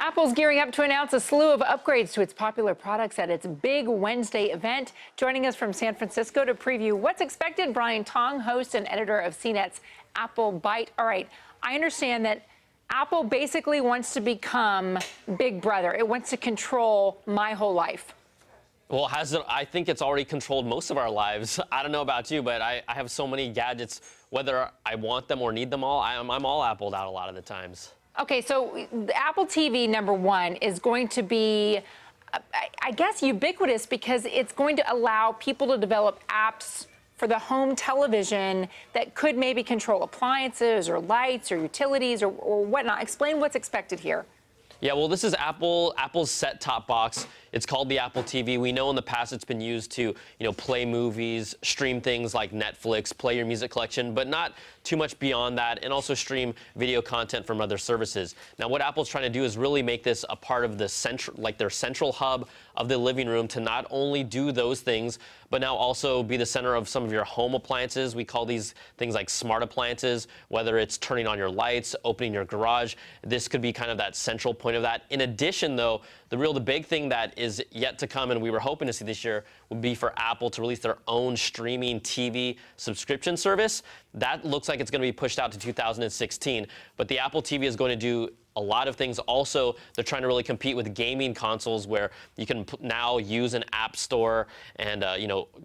Apple's gearing up to announce a slew of upgrades to its popular products at its big Wednesday event. Joining us from San Francisco to preview what's expected, Tong, host and editor of CNET's Apple Byte. All right, I understand that Apple basically wants to become Big Brother. It wants to control my whole life. Well, I think it's already controlled most of our lives. I don't know about you, but I have so many gadgets, whether I want them or need them all, I'm all Appled out a lot of the times. Okay, so the Apple TV, #1, is going to be, I guess, ubiquitous because it's going to allow people to develop apps for the home television that could maybe control appliances or lights or utilities or whatnot. Explain what's expected here. Yeah, well, this is Apple's set-top box. It's called the Apple TV. We know in the past it's been used to, play movies, stream things like Netflix, play your music collection, but not too much beyond that, and also stream video content from other services. Now, what Apple's trying to do is really make this a part of the their central hub of the living room to not only do those things, but now also be the center of some of your home appliances. We call these things like smart appliances, whether it's turning on your lights, opening your garage. This could be kind of that central point of that. In addition, though, the big thing that is yet to come, and we were hoping to see this year, would be for Apple to release their own streaming TV subscription service. That looks like it's going to be pushed out to 2016. But the Apple TV is going to do a lot of things. Also, they're trying to really compete with gaming consoles where you can now use an app store and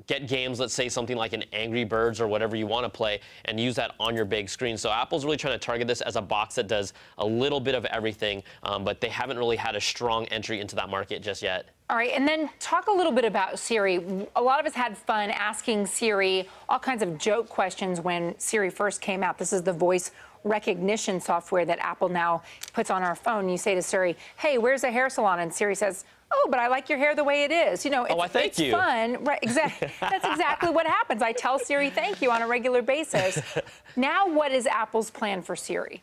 get games, let's say something like an Angry Birds or whatever you want to play, and use that on your big screen. So Apple's really trying to target this as a box that does a little bit of everything, but they haven't really had a strong entry into that market just yet. All right, and then talk a little bit about Siri. A lot of us had fun asking Siri all kinds of joke questions when Siri first came out. This is the voice recognition software that Apple now puts on our phone. You say to Siri, "Hey, where's a hair salon?" And Siri says, "Oh, but I like your hair the way it is." Thank you. It's fun. Right, exactly. That's exactly what happens. I tell Siri thank you on a regular basis. Now, what is Apple's plan for Siri?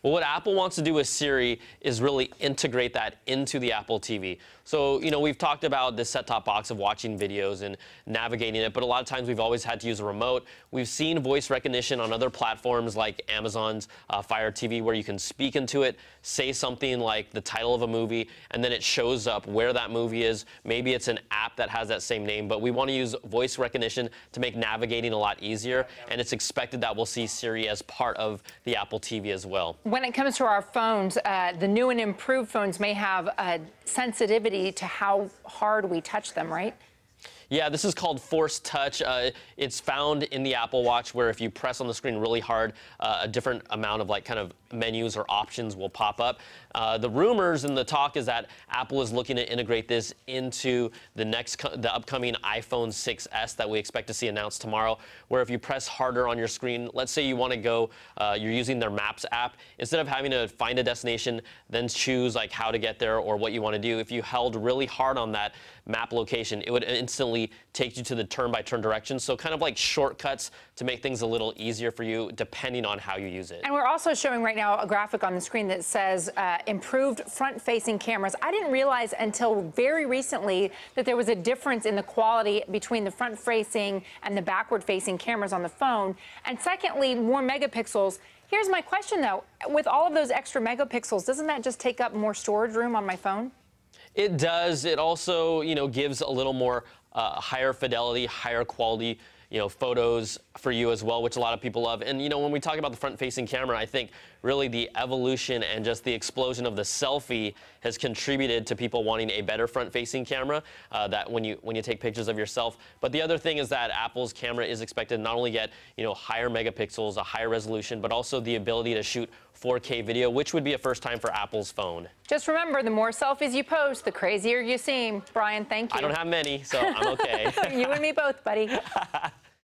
Well, what Apple wants to do with Siri is really integrate that into the Apple TV. So, we've talked about this set-top box of watching videos and navigating it, but a lot of times we've always had to use a remote. We've seen voice recognition on other platforms like Amazon's Fire TV, where you can speak into it, say something like the title of a movie, and then it shows up where that movie is. Maybe it's an app that has that same name, but we want to use voice recognition to make navigating a lot easier, and it's expected that we'll see Siri as part of the Apple TV as well. When it comes to our phones, the new and improved phones may have a sensitivity to how hard we touch them, right? Yeah, this is called Force Touch. It's found in the Apple Watch, where if you press on the screen really hard, a different amount of kind of menus or options will pop up. The rumors and the talk is that Apple is looking to integrate this into the upcoming iPhone 6s that we expect to see announced tomorrow, where if you press harder on your screen, let's say you want to go, you're using their Maps app, instead of having to find a destination, then choose how to get there or what you want to do, if you held really hard on that map location, it would instantly take you to the turn-by-turn directions. So kind of like shortcuts to make things a little easier for you, depending on how you use it. And we're also showing right now a graphic on the screen that says improved front-facing cameras. I didn't realize until very recently that there was a difference in the quality between the front-facing and the backward-facing cameras on the phone. And secondly, more megapixels. Here's my question, though. With all of those extra megapixels, doesn't that just take up more storage room on my phone? It does. It also, gives a little more higher fidelity, higher quality, photos for you as well, which a lot of people love. And, when we talk about the front-facing camera, I think really the evolution and just the explosion of the selfie has contributed to people wanting a better front-facing camera that when you take pictures of yourself. But the other thing is that Apple's camera is expected to not only get, higher megapixels, a higher resolution, but also the ability to shoot 4K video, which would be a first time for Apple's phone. Just remember, the more selfies you post, the crazier you seem. Brian, thank you. I don't have many, so I'm okay. You and me both, buddy.